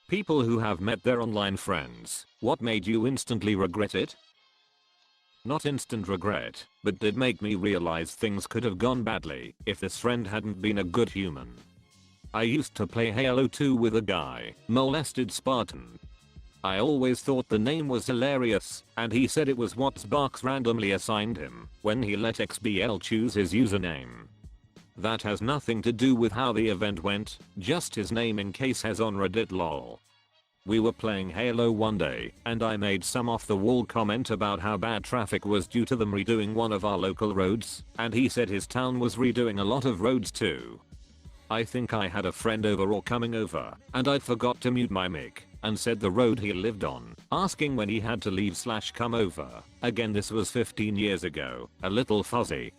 People who have met their online friends, what made you instantly regret it? Not instant regret, but did make me realize things could have gone badly if this friend hadn't been a good human. I used to play Halo 2 with a guy, Molested Spartan. I always thought the name was hilarious, and he said it was what Sparks randomly assigned him when he let XBL choose his username. That has nothing to do with how the event went, just his name in case has on Reddit lol. We were playing Halo one day, and I made some off-the-wall comment about how bad traffic was due to them redoing one of our local roads, and he said his town was redoing a lot of roads too. I think I had a friend over or coming over, and I'd forgot to mute my mic, and said the road he lived on, asking when he had to leave/come over. Again, this was 15 years ago, a little fuzzy.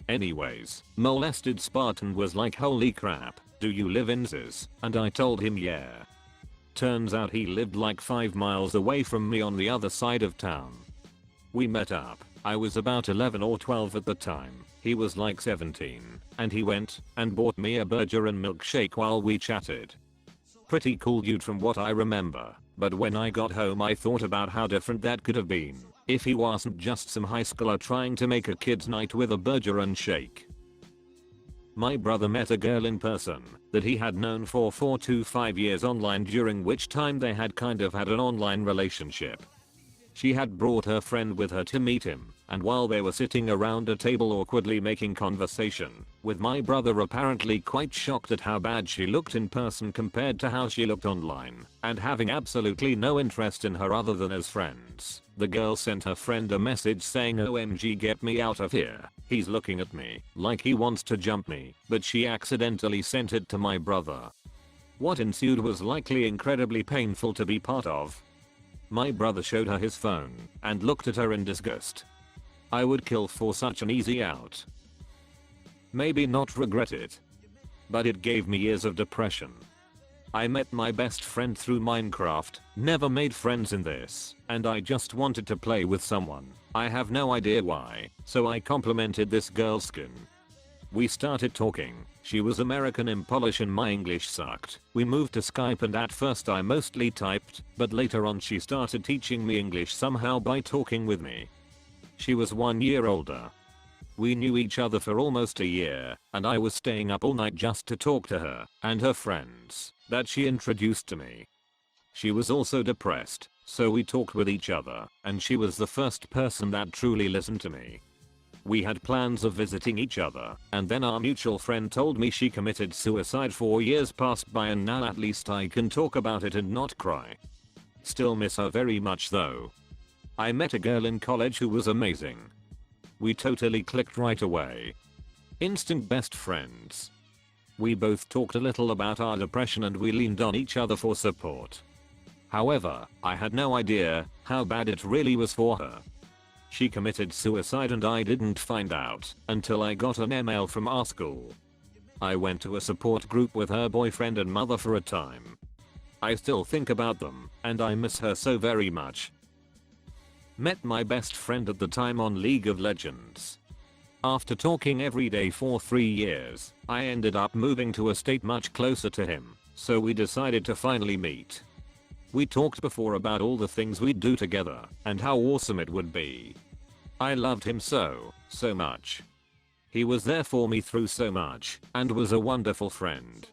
Anyways, Molested Spartan was like, holy crap, do you live in Zis? And I told him yeah. Turns out he lived like 5 miles away from me on the other side of town. We met up. I was about 11 or 12 at the time. He was like 17, and he went and bought me a burger and milkshake while we chatted. Pretty cool dude from what I remember, but when I got home I thought about how different that could have been if he wasn't just some high schooler trying to make a kid's night with a burger and shake. My brother met a girl in person that he had known for 4 to 5 years online, during which time they had kind of had an online relationship. She had brought her friend with her to meet him, and while they were sitting around a table awkwardly making conversation, with my brother apparently quite shocked at how bad she looked in person compared to how she looked online, and having absolutely no interest in her other than as friends, the girl sent her friend a message saying, "OMG, get me out of here. He's looking at me like he wants to jump me," but she accidentally sent it to my brother. What ensued was likely incredibly painful to be part of. My brother showed her his phone and looked at her in disgust. I would kill for such an easy out. Maybe not regret it, but it gave me years of depression. I met my best friend through Minecraft, never made friends in this, and I just wanted to play with someone. I have no idea why, so I complimented this girl's skin. We started talking. She was American in Polish and my English sucked. We moved to Skype, and at first I mostly typed, but later on she started teaching me English somehow by talking with me. She was 1 year older. We knew each other for almost a year, and I was staying up all night just to talk to her and her friends that she introduced to me. She was also depressed, so we talked with each other, and she was the first person that truly listened to me. We had plans of visiting each other, and then our mutual friend told me she committed suicide. 4 years passed by, and now at least I can talk about it and not cry. Still miss her very much though. I met a girl in college who was amazing. We totally clicked right away. Instant best friends. We both talked a little about our depression and we leaned on each other for support. However, I had no idea how bad it really was for her. She committed suicide and I didn't find out until I got an email from our school. I went to a support group with her boyfriend and mother for a time. I still think about them, and I miss her so very much. Met my best friend at the time on League of Legends. After talking every day for 3 years, I ended up moving to a state much closer to him, so we decided to finally meet. We talked before about all the things we'd do together and how awesome it would be. I loved him so much. He was there for me through so much and was a wonderful friend.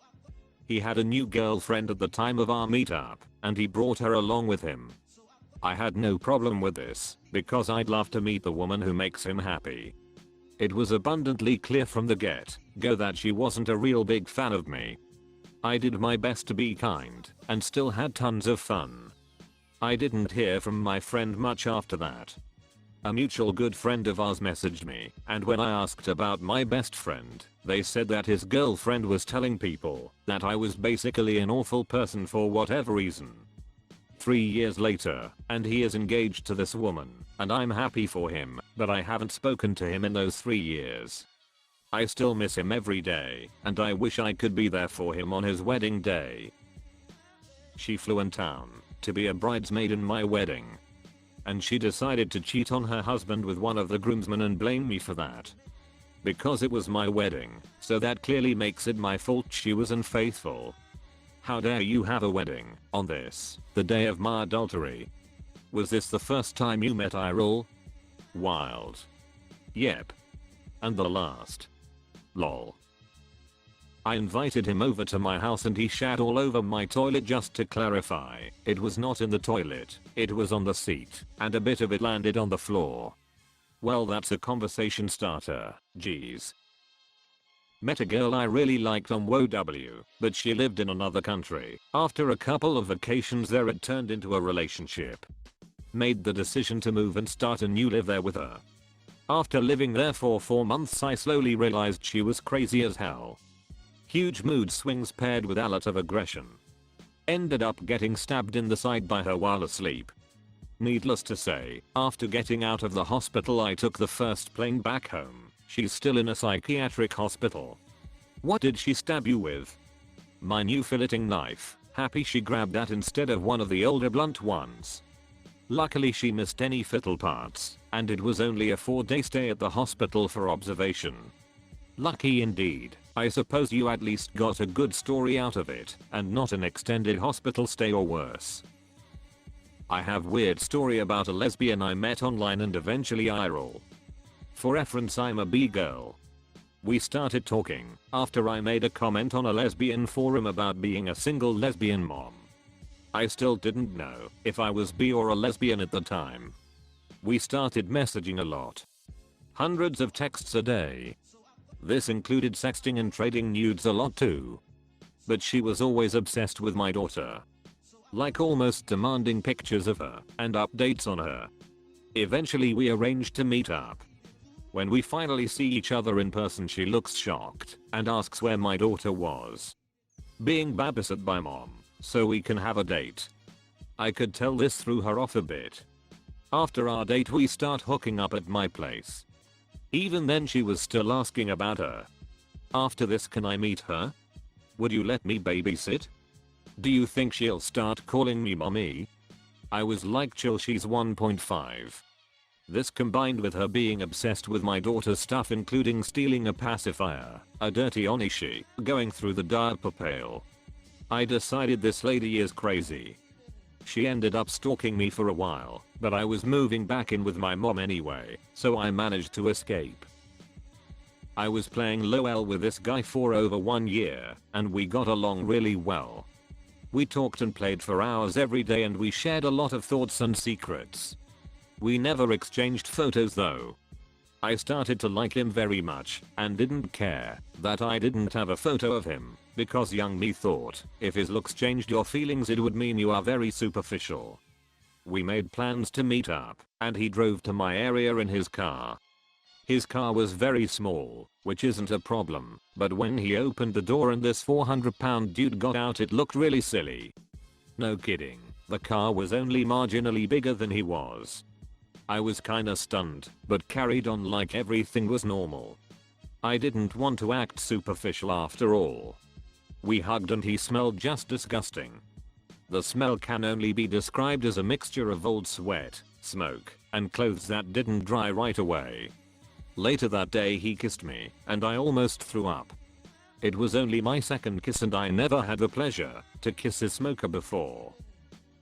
He had a new girlfriend at the time of our meetup, and he brought her along with him. I had no problem with this because I'd love to meet the woman who makes him happy. It was abundantly clear from the get-go that she wasn't a real big fan of me. I did my best to be kind and still had tons of fun. I didn't hear from my friend much after that. A mutual good friend of ours messaged me, and when I asked about my best friend, they said that his girlfriend was telling people that I was basically an awful person for whatever reason. 3 years later, and he is engaged to this woman, and I'm happy for him, but I haven't spoken to him in those 3 years. I still miss him every day, and I wish I could be there for him on his wedding day. She flew in town to be a bridesmaid in my wedding, and she decided to cheat on her husband with one of the groomsmen and blame me for that. Because it was my wedding, so that clearly makes it my fault she was unfaithful. How dare you have a wedding on this, the day of my adultery? Was this the first time you met Irol? Wild. Yep. And the last. Lol. I invited him over to my house and he shat all over my toilet. Just to clarify, it was not in the toilet, it was on the seat, and a bit of it landed on the floor. Well, that's a conversation starter, jeez. Met a girl I really liked on WoW, but she lived in another country. After a couple of vacations there it turned into a relationship. Made the decision to move and start a new live there with her. After living there for 4 months I slowly realized she was crazy as hell. Huge mood swings paired with a lot of aggression. Ended up getting stabbed in the side by her while asleep. Needless to say, after getting out of the hospital I took the first plane back home. She's still in a psychiatric hospital. What did she stab you with? My new filleting knife. Happy she grabbed that instead of one of the older blunt ones. Luckily she missed any fiddle parts, and it was only a 4-day stay at the hospital for observation. Lucky indeed. I suppose you at least got a good story out of it, and not an extended hospital stay or worse. I have weird story about a lesbian I met online and eventually Irol. For reference, I'm a B-girl. We started talking after I made a comment on a lesbian forum about being a single lesbian mom. I still didn't know if I was bi or a lesbian at the time. We started messaging a lot. Hundreds of texts a day. This included sexting and trading nudes a lot too. But she was always obsessed with my daughter. Like almost demanding pictures of her and updates on her. Eventually we arranged to meet up. When we finally see each other in person she looks shocked and asks where my daughter was. Being babysat by mom, so we can have a date. I could tell this threw her off a bit. After our date we start hooking up at my place. Even then she was still asking about her. After this, can I meet her? Would you let me babysit? Do you think she'll start calling me mommy? I was like, chill, she's 1.5. This combined with her being obsessed with my daughter's stuff, including stealing a pacifier, a dirty onishi, going through the diaper pail. I decided this lady is crazy. She ended up stalking me for a while, but I was moving back in with my mom anyway, so I managed to escape. I was playing LOL with this guy for over 1 year, and we got along really well. We talked and played for hours every day and we shared a lot of thoughts and secrets. We never exchanged photos though. I started to like him very much and didn't care that I didn't have a photo of him because young me thought if his looks changed your feelings it would mean you are very superficial. We made plans to meet up and he drove to my area in his car. His car was very small, which isn't a problem, but when he opened the door and this 400-pound dude got out it looked really silly. No kidding, the car was only marginally bigger than he was. I was kinda stunned, but carried on like everything was normal. I didn't want to act superficial after all. We hugged and he smelled just disgusting. The smell can only be described as a mixture of old sweat, smoke, and clothes that didn't dry right away. Later that day he kissed me, and I almost threw up. It was only my second kiss and I never had the pleasure to kiss a smoker before.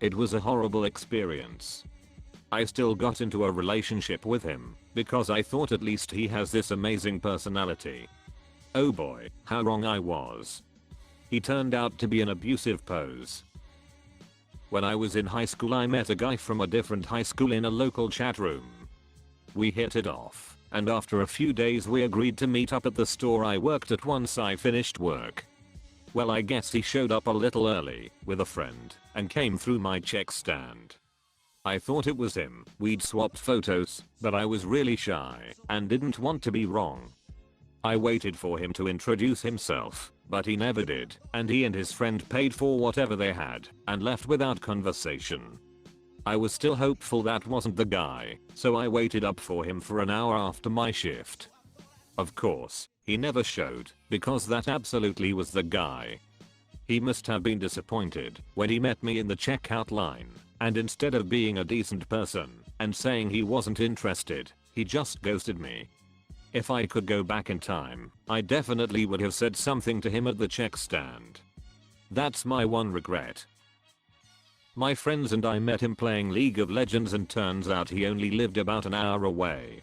It was a horrible experience. I still got into a relationship with him because I thought at least he has this amazing personality. Oh boy, how wrong I was. He turned out to be an abusive pose. When I was in high school I met a guy from a different high school in a local chat room. We hit it off, and after a few days we agreed to meet up at the store I worked at once I finished work. Well, I guess he showed up a little early with a friend and came through my check stand. I thought it was him. We'd swapped photos, but I was really shy and didn't want to be wrong. I waited for him to introduce himself, but he never did, and he and his friend paid for whatever they had and left without conversation. I was still hopeful that wasn't the guy, so I waited up for him for an hour after my shift. Of course, he never showed because that absolutely was the guy. He must have been disappointed when he met me in the checkout line. And instead of being a decent person and saying he wasn't interested, he just ghosted me. If I could go back in time, I definitely would have said something to him at the check stand. That's my one regret. My friends and I met him playing League of Legends and turns out he only lived about an hour away.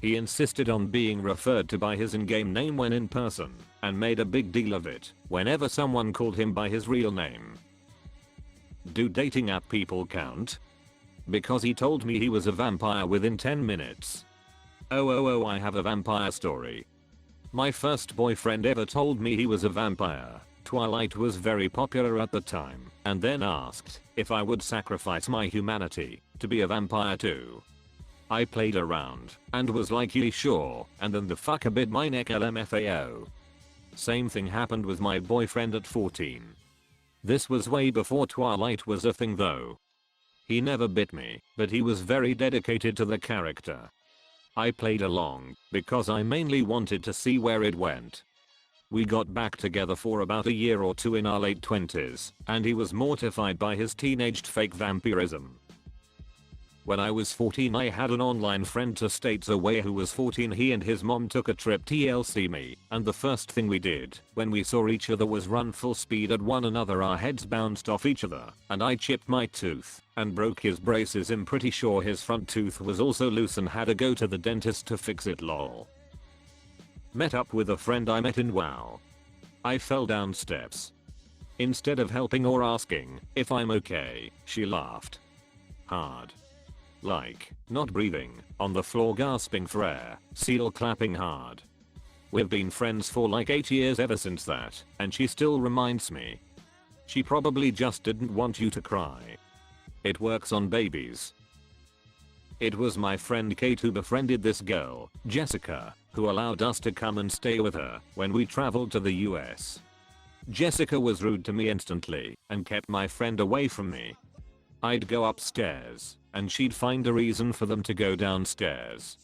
He insisted on being referred to by his in-game name when in person, and made a big deal of it whenever someone called him by his real name. Do dating app people count? Because he told me he was a vampire within 10 minutes. Oh, I have a vampire story. My first boyfriend ever told me he was a vampire. Twilight was very popular at the time, and then asked if I would sacrifice my humanity to be a vampire too. I played around and was like, yeah, sure, and then the fucker bit my neck LMFAO. Same thing happened with my boyfriend at 14. This was way before Twilight was a thing though. He never bit me, but he was very dedicated to the character. I played along because I mainly wanted to see where it went. We got back together for about a year or two in our late 20s, and he was mortified by his teenaged fake vampirism. When I was 14 I had an online friend 2 states away who was 14. He and his mom took a trip TLC me, and the first thing we did when we saw each other was run full speed at one another. Our heads bounced off each other, and I chipped my tooth and broke his braces. I'm pretty sure his front tooth was also loose and had to go to the dentist to fix it lol. Met up with a friend I met in WoW. I fell down steps. Instead of helping or asking if I'm okay, she laughed hard. Like, not breathing, on the floor gasping for air, seal clapping hard. We've been friends for like 8 years ever since that, and she still reminds me. She probably just didn't want you to cry. It works on babies. It was my friend Kate who befriended this girl, Jessica, who allowed us to come and stay with her when we traveled to the US. Jessica was rude to me instantly and kept my friend away from me. I'd go upstairs, and she'd find a reason for them to go downstairs.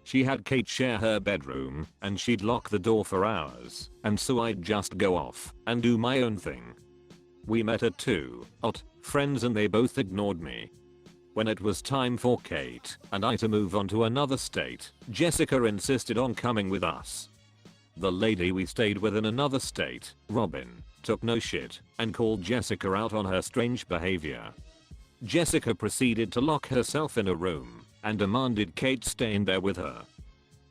She had Kate share her bedroom, and she'd lock the door for hours, and so I'd just go off and do my own thing. We met at 2 friends and they both ignored me. When it was time for Kate and I to move on to another state, Jessica insisted on coming with us. The lady we stayed with in another state, Robin, took no shit and called Jessica out on her strange behavior. Jessica proceeded to lock herself in a room and demanded Kate stay in there with her.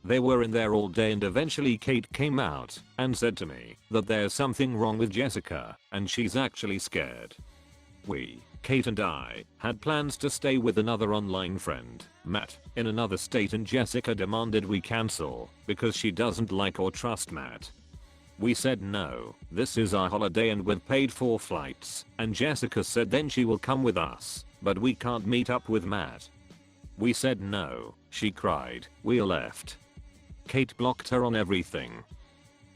They were in there all day and eventually Kate came out and said to me that there's something wrong with Jessica and she's actually scared. We, Kate and I, had plans to stay with another online friend, Matt, in another state, and Jessica demanded we cancel because she doesn't like or trust Matt. We said no, this is our holiday and we've paid for flights, and Jessica said then she will come with us, but we can't meet up with Matt. We said no, she cried, we left. Kate blocked her on everything.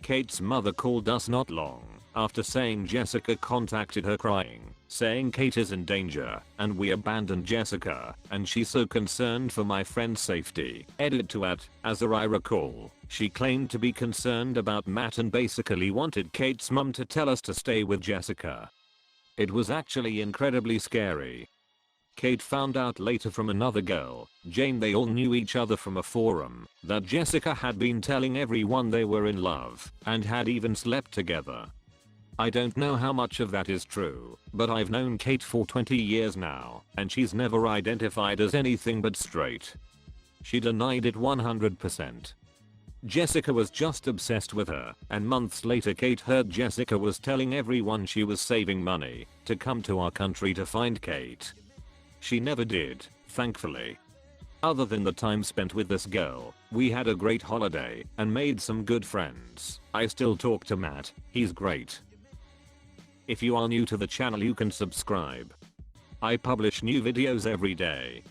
Kate's mother called us not long after saying Jessica contacted her crying, saying Kate is in danger, and we abandoned Jessica, and she's so concerned for my friend's safety. Edit to add, as I recall, she claimed to be concerned about Matt and basically wanted Kate's mum to tell us to stay with Jessica. It was actually incredibly scary. Kate found out later from another girl, Jane, they all knew each other from a forum, that Jessica had been telling everyone they were in love, and had even slept together. I don't know how much of that is true, but I've known Kate for 20 years now, and she's never identified as anything but straight. She denied it 100%. Jessica was just obsessed with her, and months later Kate heard Jessica was telling everyone she was saving money to come to our country to find Kate. She never did, thankfully. Other than the time spent with this girl, we had a great holiday and made some good friends. I still talk to Matt, he's great. If you are new to the channel you can subscribe. I publish new videos every day.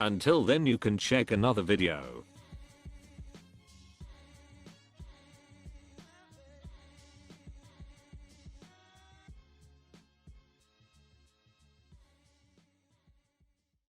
Until then you can check another video.